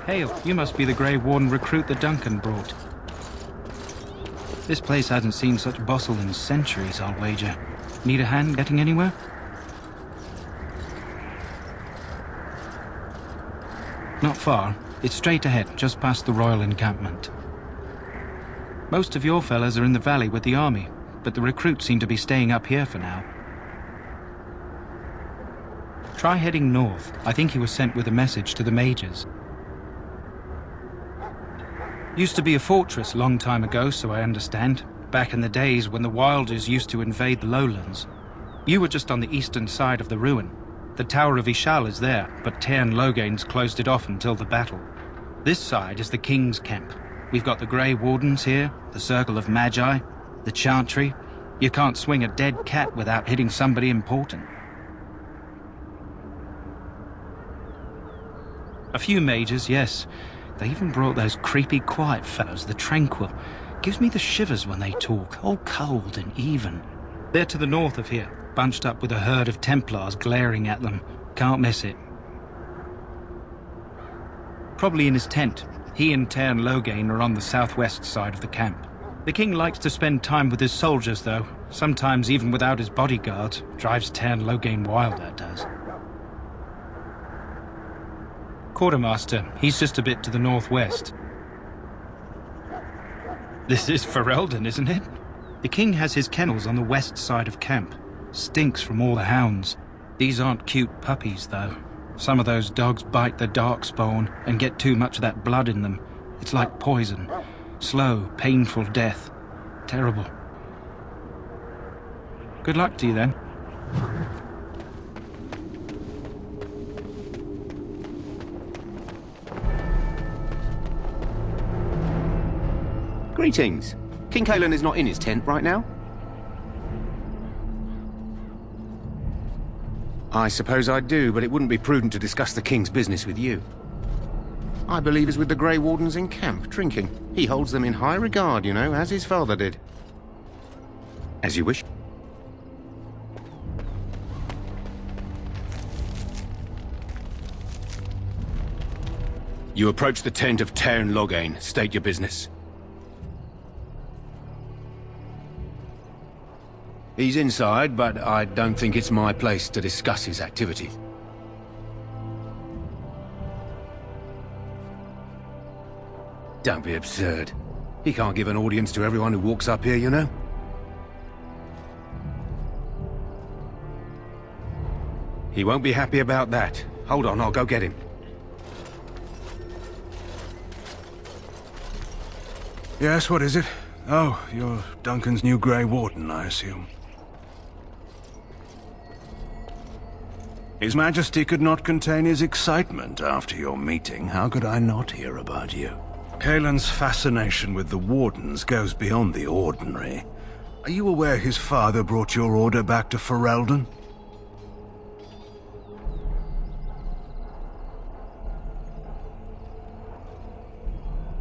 Hail, you must be the Grey Warden recruit that Duncan brought. This place hasn't seen such bustle in centuries, I'll wager. Need a hand getting anywhere? Not far. It's straight ahead, just past the royal encampment. Most of your fellas are in the valley with the army, but the recruits seem to be staying up here for now. Try heading north. I think he was sent with a message to the mages. Used to be a fortress long time ago, so I understand. Back in the days when the Wilders used to invade the lowlands. You were just on the eastern side of the ruin. The Tower of Ishal is there, but Tairn Logain's closed it off until the battle. This side is the King's camp. We've got the Grey Wardens here, the Circle of Magi, the Chantry. You can't swing a dead cat without hitting somebody important. A few mages, yes. They even brought those creepy quiet fellows, the Tranquil. Gives me the shivers when they talk, all cold and even. They're to the north of here, bunched up with a herd of Templars glaring at them. Can't miss it. Probably in his tent. He and Tairn Logain are on the southwest side of the camp. The king likes to spend time with his soldiers, though. Sometimes even without his bodyguards. Drives Tairn Logain wild, that does. Quartermaster, he's just a bit to the northwest. This is Ferelden, isn't it? The king has his kennels on the west side of camp. Stinks from all the hounds. These aren't cute puppies, though. Some of those dogs bite the Darkspawn and get too much of that blood in them. It's like poison. Slow, painful death. Terrible. Good luck to you, then. Greetings. King Cailan is not in his tent right now? I suppose I do, but it wouldn't be prudent to discuss the king's business with you. I believe he's with the Grey Wardens in camp, drinking. He holds them in high regard, you know, as his father did. As you wish. You approach the tent of Tairn Logain. State your business. He's inside, but I don't think it's my place to discuss his activity. Don't be absurd. He can't give an audience to everyone who walks up here, you know? He won't be happy about that. Hold on, I'll go get him. Yes, what is it? Oh, you're Duncan's new Grey Warden, I assume. His Majesty could not contain his excitement after your meeting. How could I not hear about you? Cailan's fascination with the Wardens goes beyond the ordinary. Are you aware his father brought your order back to Ferelden?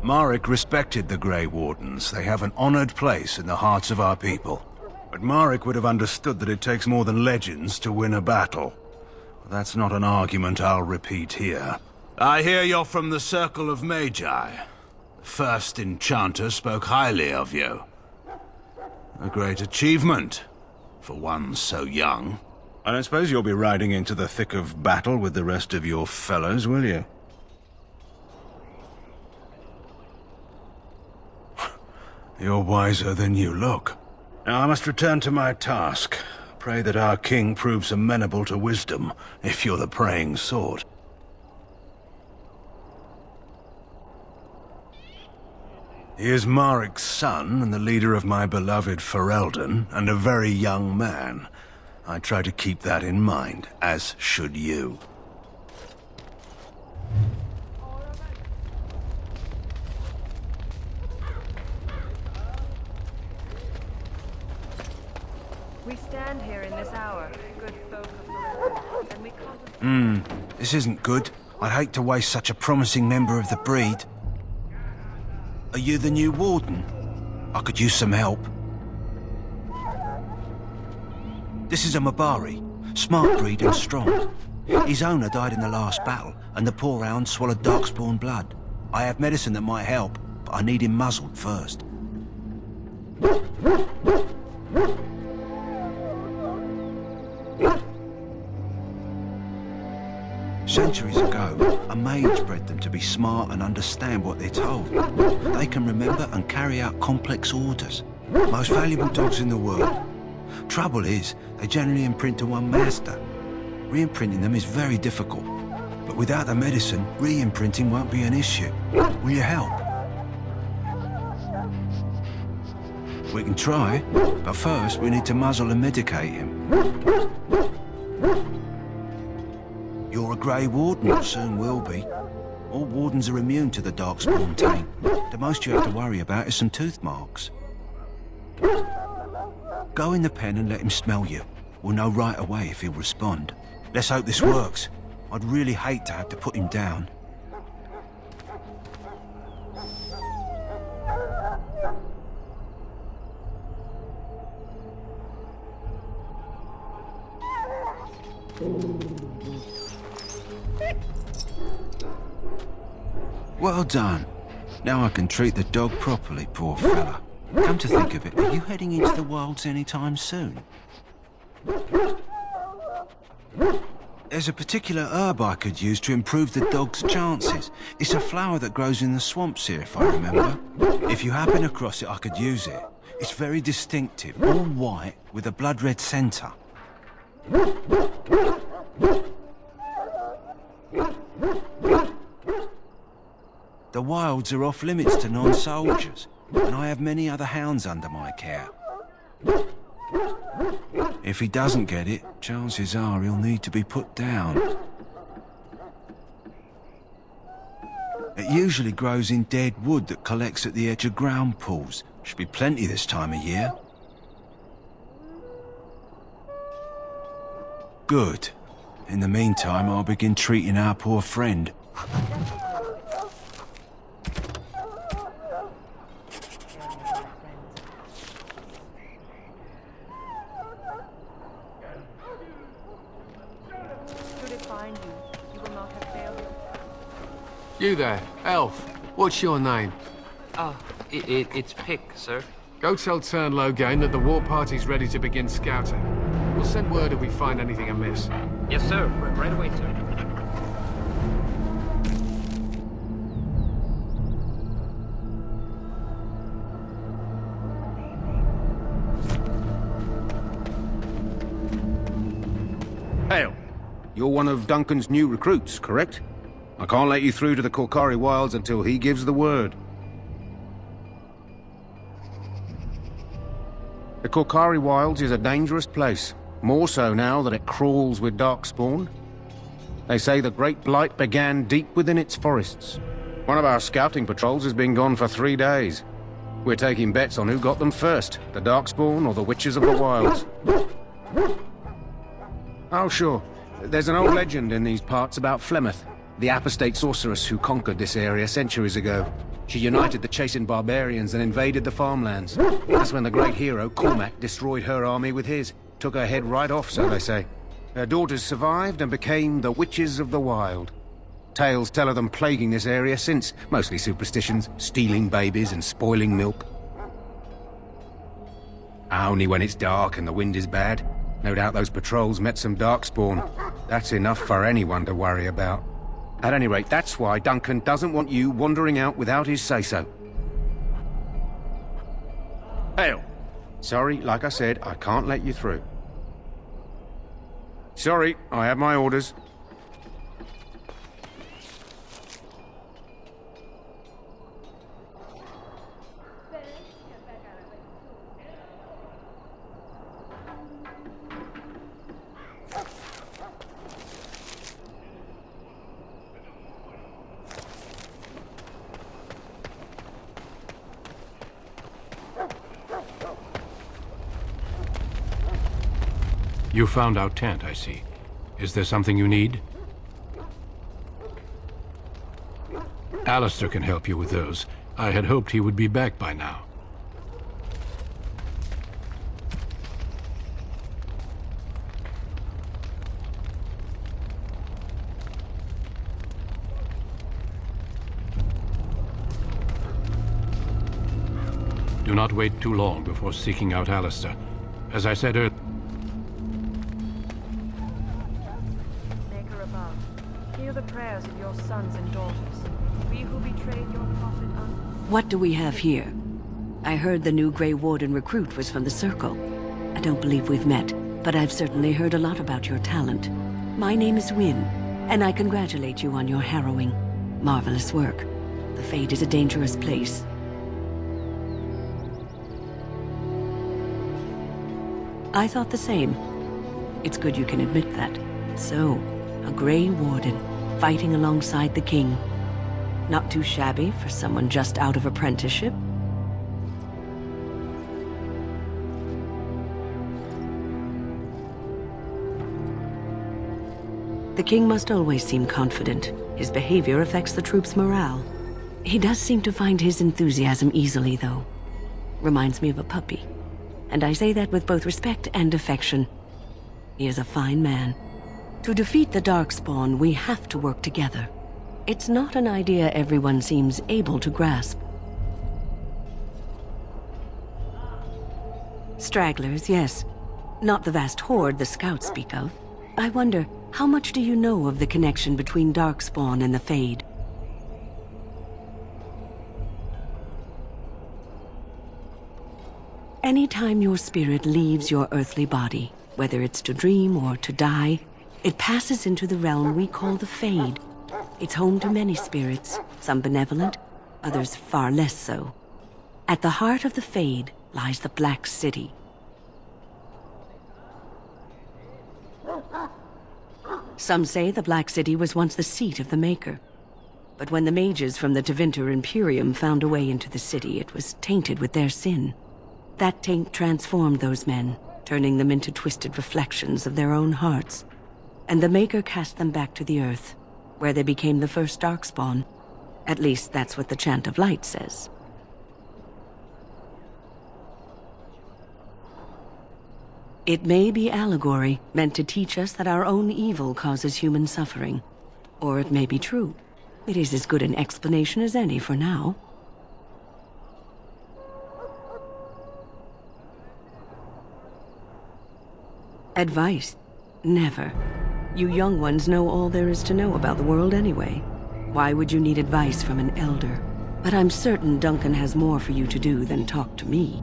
Maric respected the Grey Wardens. They have an honored place in the hearts of our people. But Maric would have understood that it takes more than legends to win a battle. That's not an argument I'll repeat here. I hear you're from the Circle of Magi. The first enchanter spoke highly of you. A great achievement, for one so young. I don't suppose you'll be riding into the thick of battle with the rest of your fellows, will you? You're wiser than you look. Now I must return to my task. Pray that our king proves amenable to wisdom, if you're the praying sort. He is Maric's son, and the leader of my beloved Ferelden, and a very young man. I try to keep that in mind, as should you. We stand here in this hour, good folk of the and we contemplate... This isn't good. I'd hate to waste such a promising member of the breed. Are you the new warden? I could use some help. This is a Mabari. Smart breed and strong. His owner died in the last battle, and the poor hound swallowed Darkspawn blood. I have medicine that might help, but I need him muzzled first. Centuries ago, a mage bred them to be smart and understand what they're told. They can remember and carry out complex orders. Most valuable dogs in the world. Trouble is, they generally imprint to one master. Re-imprinting them is very difficult. But without the medicine, re-imprinting won't be an issue. Will you help? We can try, but first we need to muzzle and medicate him. You're a Grey Warden, or soon will be. All Wardens are immune to the Darkspawn taint. The most you have to worry about is some tooth marks. Go in the pen and let him smell you. We'll know right away if he'll respond. Let's hope this works. I'd really hate to have to put him down. Well done. Now I can treat the dog properly, poor fella. Come to think of it, are you heading into the wilds anytime soon? There's a particular herb I could use to improve the dog's chances. It's a flower that grows in the swamps here, if I remember. If you happen across it, I could use it. It's very distinctive, all white with a blood-red centre. The wilds are off limits to non-soldiers, and I have many other hounds under my care. If he doesn't get it, chances are he'll need to be put down. It usually grows in dead wood that collects at the edge of ground pools. Should be plenty this time of year. Good. In the meantime, I'll begin treating our poor friend. You there, elf. What's your name? It's Pick, sir. Go tell Turn Logain that the war party's ready to begin scouting. We'll send word if we find anything amiss. Yes, sir. Right away, sir. Hail. You're one of Duncan's new recruits, correct? I can't let you through to the Korkari Wilds until he gives the word. The Korkari Wilds is a dangerous place, more so now that it crawls with Darkspawn. They say the Great Blight began deep within its forests. One of our scouting patrols has been gone for 3 days. We're taking bets on who got them first, the Darkspawn or the Witches of the Wilds. Oh, sure. There's an old legend in these parts about Flemeth, the apostate sorceress who conquered this area centuries ago. She united the chasing barbarians and invaded the farmlands. That's when the great hero, Cormac, destroyed her army with his. Took her head right off, so they say. Her daughters survived and became the Witches of the Wild. Tales tell of them plaguing this area since, mostly superstitions, stealing babies and spoiling milk. Only when it's dark and the wind is bad. No doubt those patrols met some Darkspawn. That's enough for anyone to worry about. At any rate, that's why Duncan doesn't want you wandering out without his say-so. Hail. Sorry, like I said, I can't let you through. Sorry, I have my orders. You found our tent, I see. Is there something you need? Alistair can help you with those. I had hoped he would be back by now. Do not wait too long before seeking out Alistair. As I said earlier, Maker above, hear the prayers of your sons and daughters. We who betrayed your prophet What do we have here? I heard the new Grey Warden recruit was from the Circle. I don't believe we've met, but I've certainly heard a lot about your talent. My name is Wynne, and I congratulate you on your harrowing, marvelous work. The Fade is a dangerous place. I thought the same. It's good you can admit that. So, a Grey Warden, fighting alongside the King. Not too shabby for someone just out of apprenticeship. The King must always seem confident. His behavior affects the troops' morale. He does seem to find his enthusiasm easily, though. Reminds me of a puppy. And I say that with both respect and affection. He is a fine man. To defeat the Darkspawn, we have to work together. It's not an idea everyone seems able to grasp. Stragglers, yes. Not the vast horde the scouts speak of. I wonder, how much do you know of the connection between Darkspawn and the Fade? Anytime your spirit leaves your earthly body, whether it's to dream or to die, it passes into the realm we call the Fade. It's home to many spirits, some benevolent, others far less so. At the heart of the Fade lies the Black City. Some say the Black City was once the seat of the Maker. But when the mages from the Tevinter Imperium found a way into the city, it was tainted with their sin. That taint transformed those men, turning them into twisted reflections of their own hearts. And the Maker cast them back to the earth, where they became the first Darkspawn. At least that's what the Chant of Light says. It may be allegory, meant to teach us that our own evil causes human suffering. Or it may be true. It is as good an explanation as any for now. Advice? Never. You young ones know all there is to know about the world anyway. Why would you need advice from an elder? But I'm certain Duncan has more for you to do than talk to me.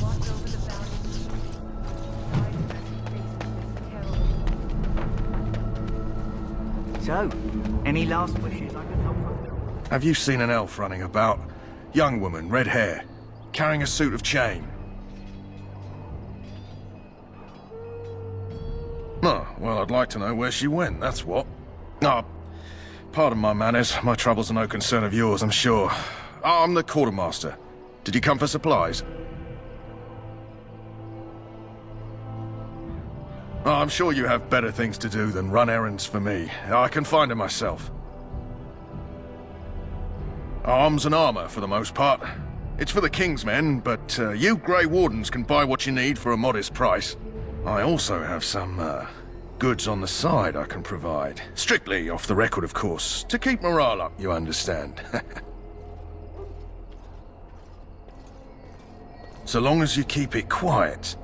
watch over the valley. So, any last wishes I can help with? Have you seen an elf running about? Young woman, red hair, carrying a suit of chain. Oh, well, I'd like to know where she went, that's what. Ah, pardon my manners. My troubles are no concern of yours, I'm sure. I'm the quartermaster. Did you come for supplies? Oh, I'm sure you have better things to do than run errands for me. I can find her myself. Arms and armor, for the most part. It's for the King's men, but you Grey Wardens can buy what you need for a modest price. I also have some, goods on the side I can provide. Strictly off the record, of course. To keep morale up, you understand. So long as you keep it quiet.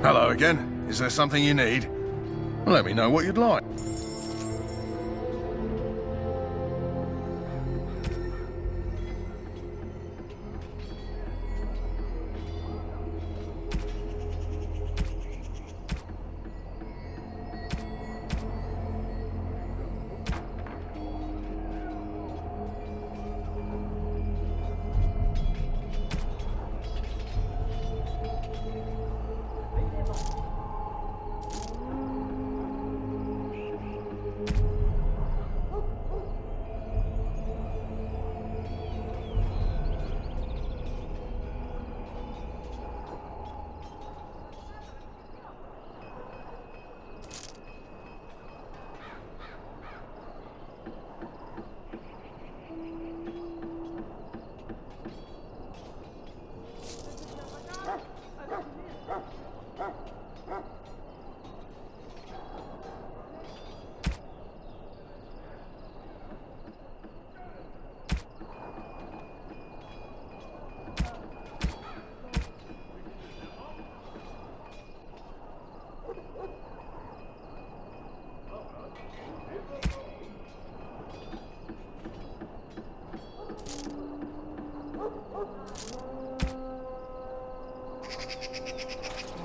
Hello again. Is there something you need? Let me know what you'd like.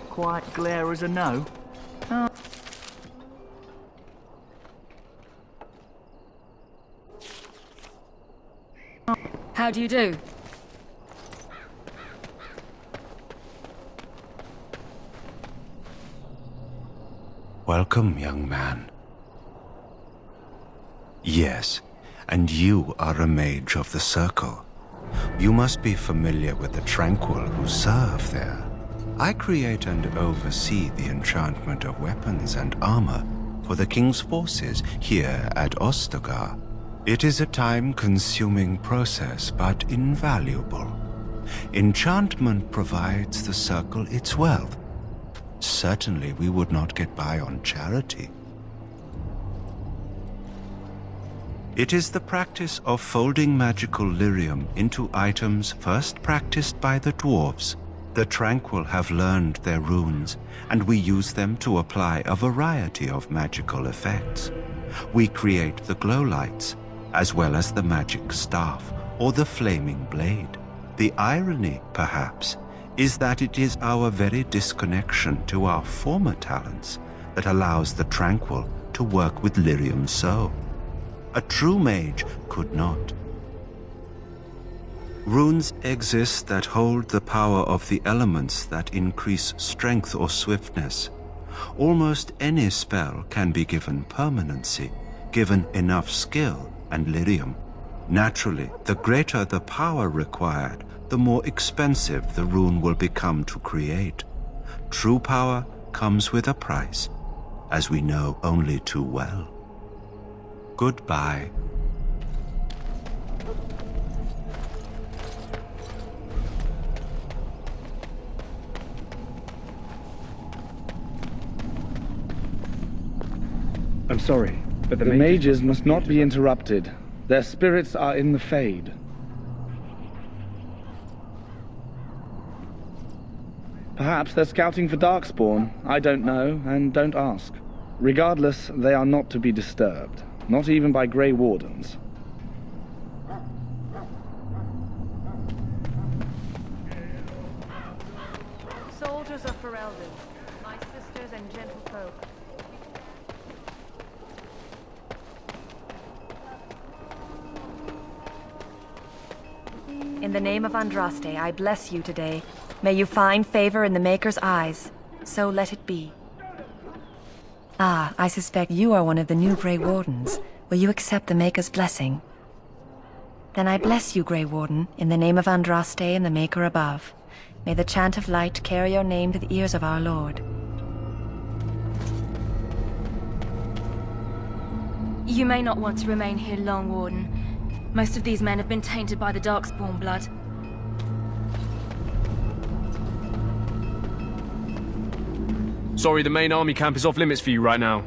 Quite glare as a no. How do you do? Welcome, young man. Yes, and you are a mage of the Circle. You must be familiar with the Tranquil who serve there. I create and oversee the enchantment of weapons and armor for the King's forces here at Ostagar. It is a time-consuming process, but invaluable. Enchantment provides the Circle its wealth. Certainly we would not get by on charity. It is the practice of folding magical lyrium into items first practiced by the dwarves. The Tranquil have learned their runes, and we use them to apply a variety of magical effects. We create the glow lights, as well as the magic staff or the flaming blade. The irony, perhaps, is that it is our very disconnection to our former talents that allows the Tranquil to work with lyrium so. A true mage could not. Runes exist that hold the power of the elements that increase strength or swiftness. Almost any spell can be given permanency, given enough skill and lyrium. Naturally, the greater the power required, the more expensive the rune will become to create. True power comes with a price, as we know only too well. Goodbye. I'm sorry, but the mages must not be interrupted. Their spirits are in the Fade. Perhaps they're scouting for Darkspawn. I don't know, and don't ask. Regardless, they are not to be disturbed. Not even by Grey Wardens. Daughters of Ferelden, my sisters and gentle folk. In the name of Andraste, I bless you today. May you find favor in the Maker's eyes. So let it be. Ah, I suspect you are one of the new Grey Wardens. Will you accept the Maker's blessing? Then I bless you, Grey Warden, in the name of Andraste and the Maker above. May the chant of light carry your name to the ears of our Lord. You may not want to remain here long, Warden. Most of these men have been tainted by the Darkspawn blood. Sorry, the main army camp is off limits for you right now.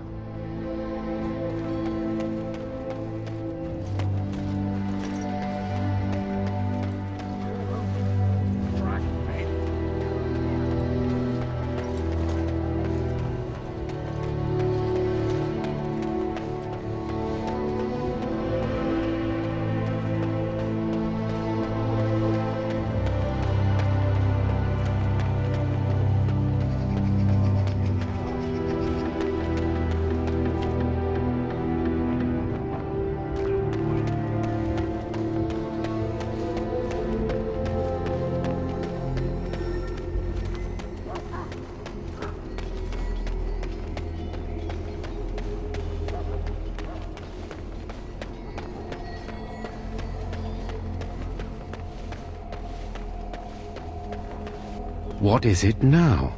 What is it now?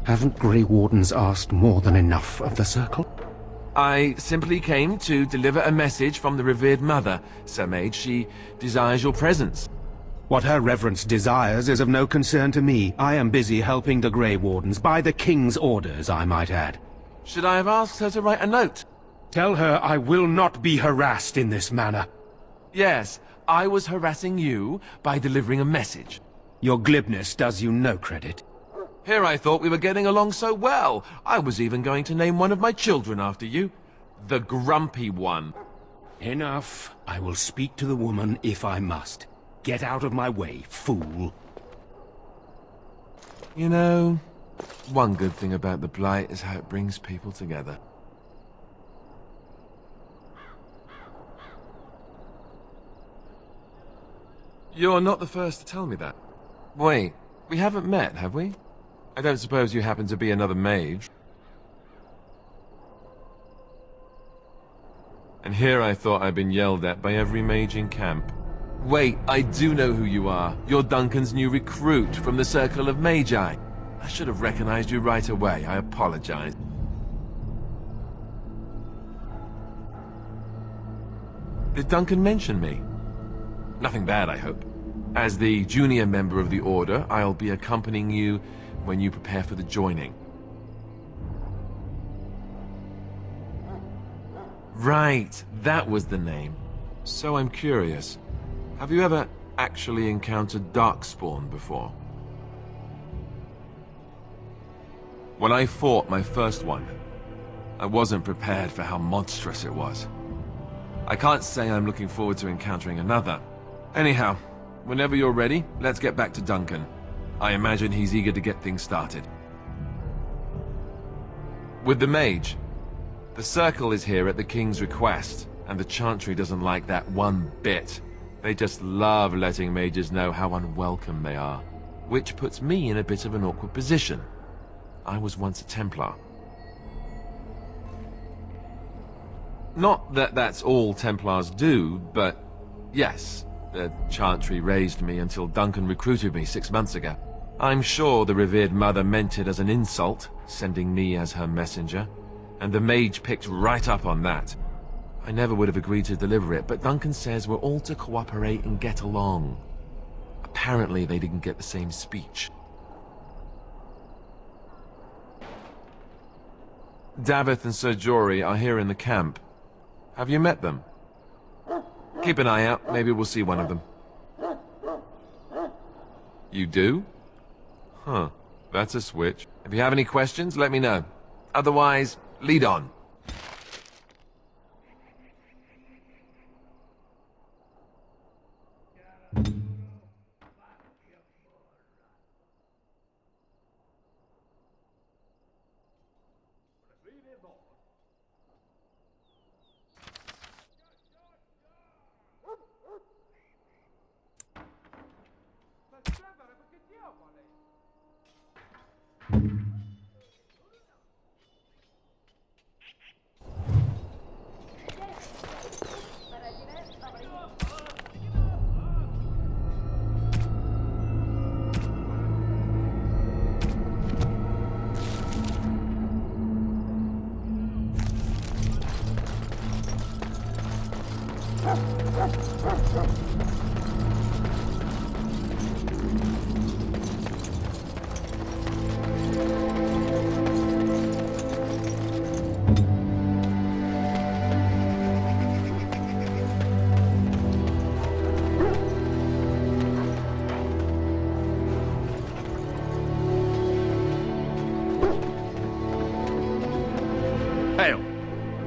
Haven't Grey Wardens asked more than enough of the Circle? I simply came to deliver a message from the revered mother, Sir Mage. She desires your presence. What her reverence desires is of no concern to me. I am busy helping the Grey Wardens, by the King's orders, I might add. Should I have asked her to write a note? Tell her I will not be harassed in this manner. Yes, I was harassing you by delivering a message. Your glibness does you no credit. Here I thought we were getting along so well. I was even going to name one of my children after you. The Grumpy One. Enough. I will speak to the woman if I must. Get out of my way, fool. You know, one good thing about the Blight is how it brings people together. You're not the first to tell me that. Wait, we haven't met, have we? I don't suppose you happen to be another mage? And here I thought I'd been yelled at by every mage in camp. Wait, I do know who you are. You're Duncan's new recruit from the Circle of Magi. I should have recognized you right away. I apologize. Did Duncan mention me? Nothing bad, I hope. As the junior member of the Order, I'll be accompanying you when you prepare for the joining. Right, that was the name. So I'm curious. Have you ever actually encountered Darkspawn before? When I fought my first one, I wasn't prepared for how monstrous it was. I can't say I'm looking forward to encountering another. Anyhow, whenever you're ready, let's get back to Duncan. I imagine he's eager to get things started. With the mage, the Circle is here at the King's request, and the Chantry doesn't like that one bit. They just love letting mages know how unwelcome they are, which puts me in a bit of an awkward position. I was once a Templar. Not that that's all Templars do, but yes, the Chantry raised me until Duncan recruited me 6 months ago. I'm sure the revered mother meant it as an insult, sending me as her messenger, and the mage picked right up on that. I never would have agreed to deliver it, but Duncan says we're all to cooperate and get along. Apparently they didn't get the same speech. Davith and Sir Jory are here in the camp. Have you met them? Keep an eye out, maybe we'll see one of them. You do? Huh, that's a switch. If you have any questions, let me know. Otherwise, lead on.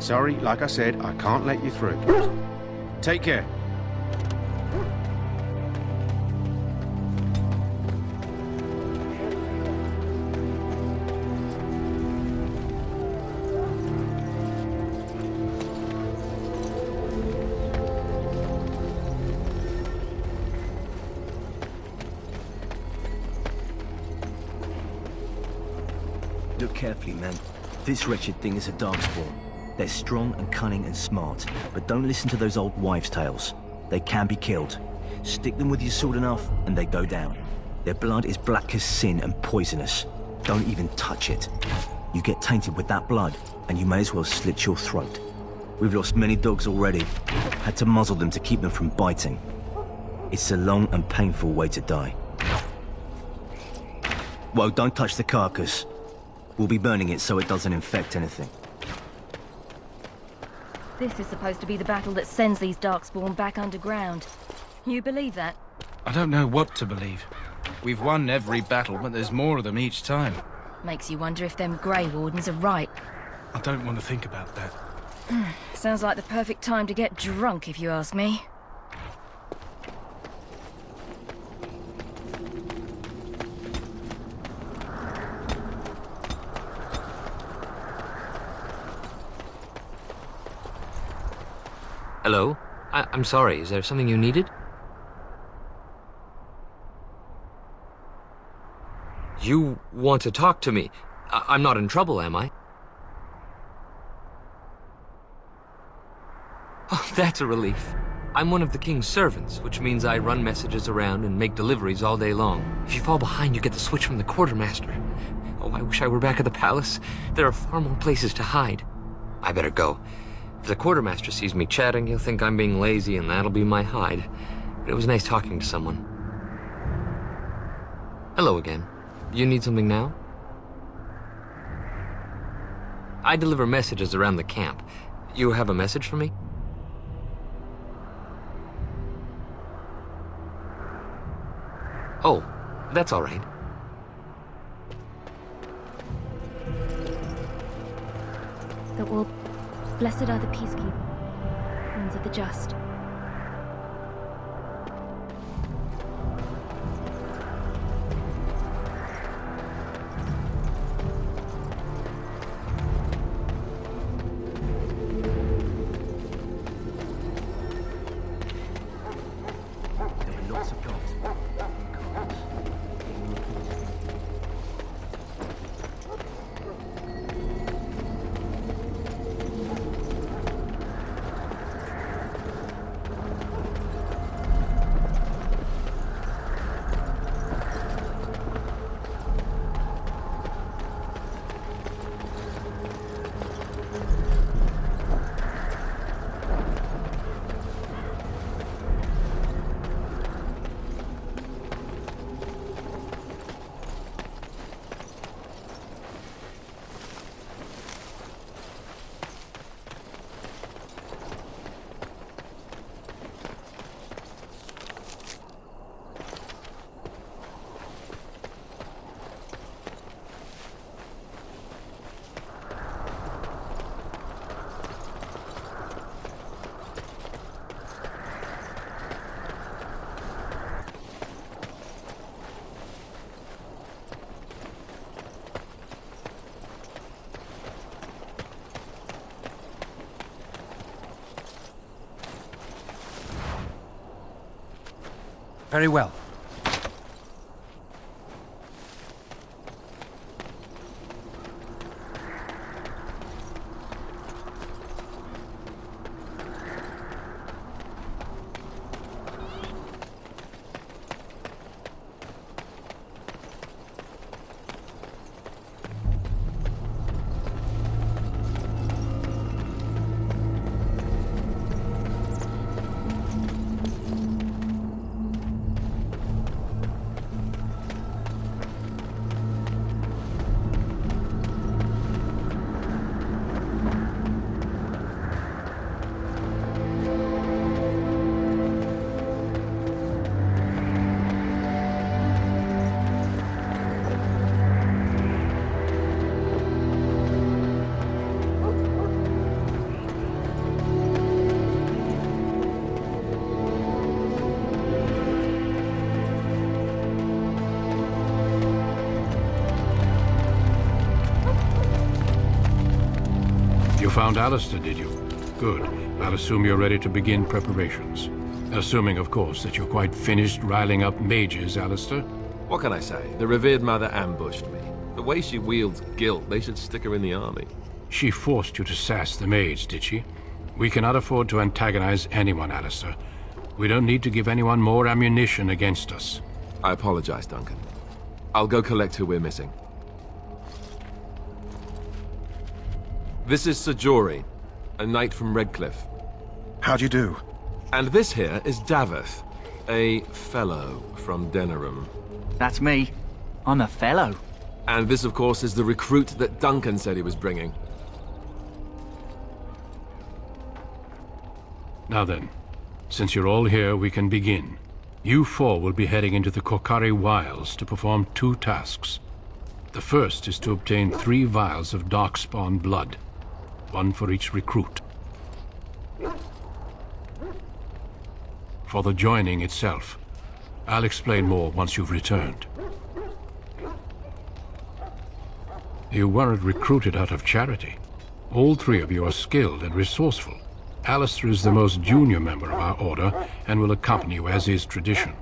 Sorry, like I said, I can't let you through. Take care. Look carefully, man. This wretched thing is a Darkspawn. They're strong and cunning and smart, but don't listen to those old wives' tales. They can be killed. Stick them with your sword enough, and they go down. Their blood is black as sin and poisonous. Don't even touch it. You get tainted with that blood, and you may as well slit your throat. We've lost many dogs already. Had to muzzle them to keep them from biting. It's a long and painful way to die. Well, don't touch the carcass. We'll be burning it so it doesn't infect anything. This is supposed to be the battle that sends these Darkspawn back underground. You believe that? I don't know what to believe. We've won every battle, but there's more of them each time. Makes you wonder if them Grey Wardens are right. I don't want to think about that. Sounds like the perfect time to get drunk, if you ask me. Hello? I'm sorry, is there something you needed? You want to talk to me? I'm not in trouble, am I? Oh, that's a relief. I'm one of the king's servants, which means I run messages around and make deliveries all day long. If you fall behind, you get the switch from the quartermaster. Oh, I wish I were back at the palace. There are far more places to hide. I better go. If the quartermaster sees me chatting, he'll think I'm being lazy, and that'll be my hide. But it was nice talking to someone. Hello again. You need something now? I deliver messages around the camp. You have a message for me? Oh, that's all right. That will... Blessed are the peacekeepers, ones of the just. There were lots of dogs. Very well. found Alistair, did you? Good. I'll assume you're ready to begin preparations. Assuming, of course, that you're quite finished riling up mages, Alistair. What can I say? The revered mother ambushed me. The way she wields guilt, they should stick her in the army. She forced you to sass the mage, did she? We cannot afford to antagonize anyone, Alistair. We don't need to give anyone more ammunition against us. I apologize, Duncan. I'll go collect who we're missing. This is Sir Jory, a knight from Redcliffe. How do you do? And this here is Daveth, a fellow from Denerim. That's me. I'm a fellow. And this, of course, is the recruit that Duncan said he was bringing. Now then, since you're all here, we can begin. You four will be heading into the Korcari Wilds to perform 2 tasks. The first is to obtain 3 vials of Darkspawn blood, 1 for each recruit. For the joining itself, I'll explain more once you've returned. You weren't recruited out of charity. All 3 of you are skilled and resourceful. Alistair is the most junior member of our order and will accompany you as is tradition.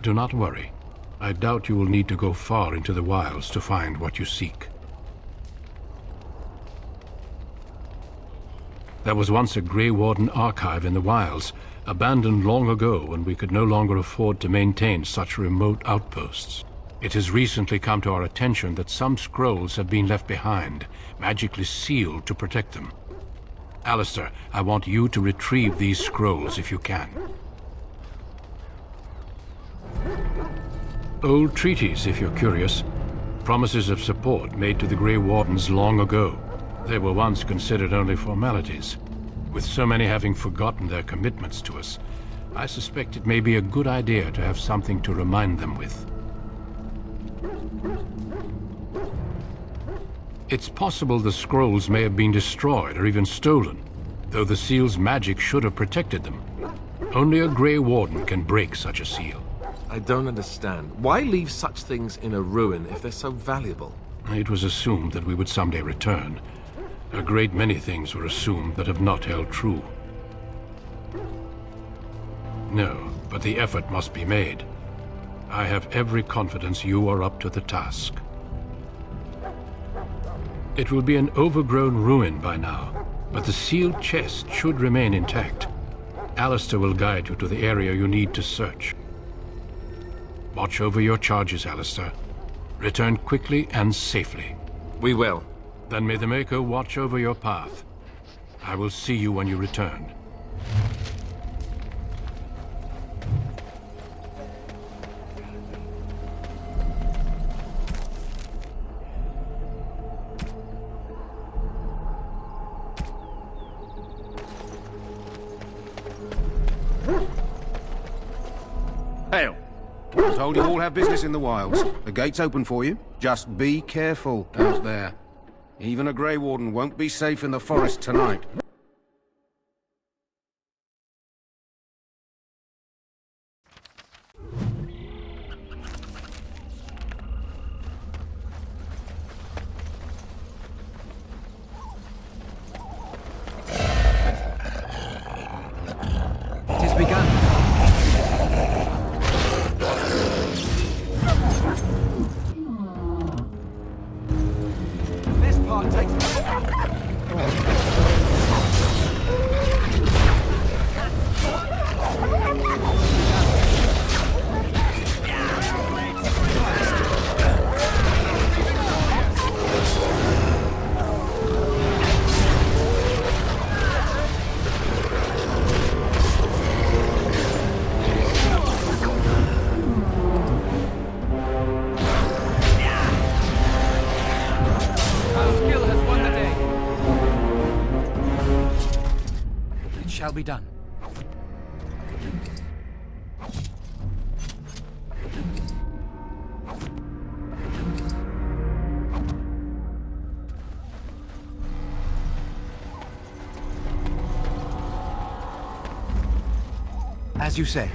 Do not worry. I doubt you will need to go far into the wilds to find what you seek. There was once a Grey Warden archive in the wilds, abandoned long ago when we could no longer afford to maintain such remote outposts. It has recently come to our attention that some scrolls have been left behind, magically sealed to protect them. Alistair, I want you to retrieve these scrolls if you can. Old treaties, if you're curious. Promises of support made to the Grey Wardens long ago. They were once considered only formalities. With so many having forgotten their commitments to us, I suspect it may be a good idea to have something to remind them with. It's possible the scrolls may have been destroyed or even stolen, though the seal's magic should have protected them. Only a Grey Warden can break such a seal. I don't understand. Why leave such things in a ruin if they're so valuable? It was assumed that we would someday return. A great many things were assumed that have not held true. No, but the effort must be made. I have every confidence you are up to the task. It will be an overgrown ruin by now, but the sealed chest should remain intact. Alistair will guide you to the area you need to search. Watch over your charges, Alistair. Return quickly and safely. We will. Then may the Maker watch over your path. I will see you when you return. Hail! I was told you all have business in the wilds. The gate's open for you. Just be careful out there. Even a Grey Warden won't be safe in the forest tonight. It has begun. This part takes... Shall be done. As you say.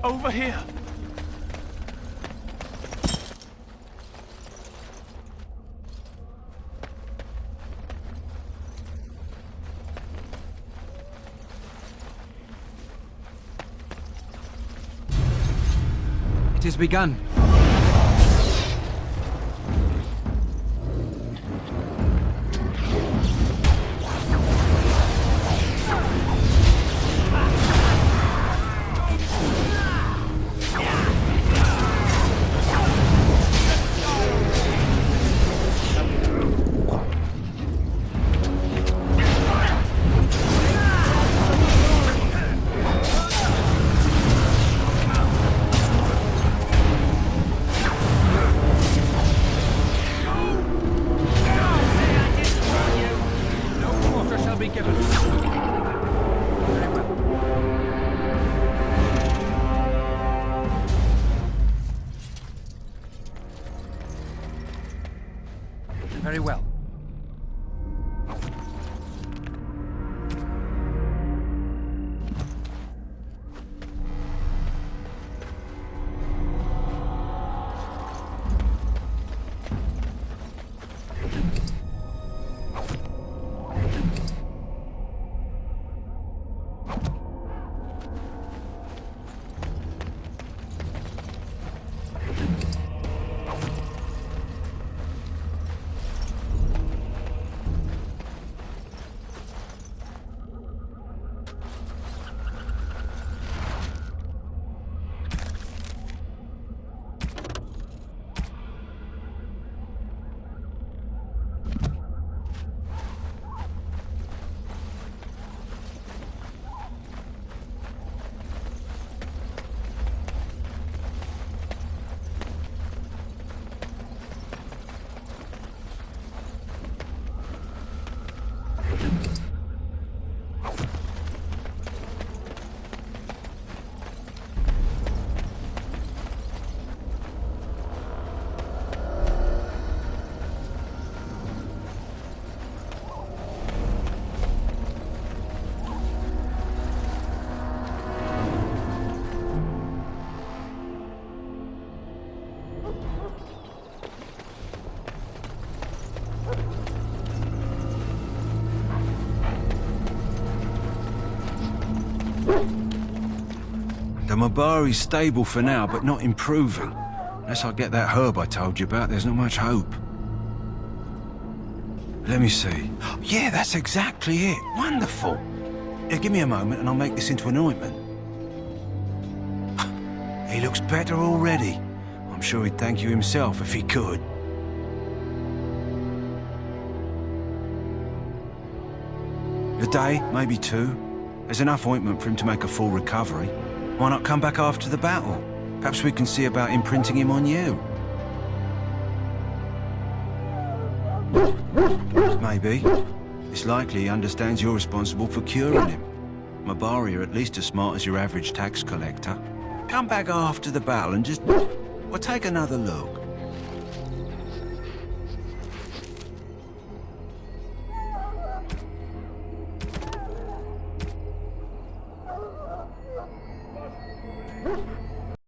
Over here! It has begun. Very well. The Mabari's stable for now, but not improving. Unless I get that herb I told you about, there's not much hope. Let me see. Yeah, that's exactly it. Wonderful. Yeah, give me a moment and I'll make this into an ointment. He looks better already. I'm sure he'd thank you himself if he could. A day, maybe two. There's enough ointment for him to make a full recovery. Why not come back after the battle? Perhaps we can see about imprinting him on you. Maybe. It's likely he understands you're responsible for curing him. Mabari are at least as smart as your average tax collector. Come back after the battle and just... well, take another look.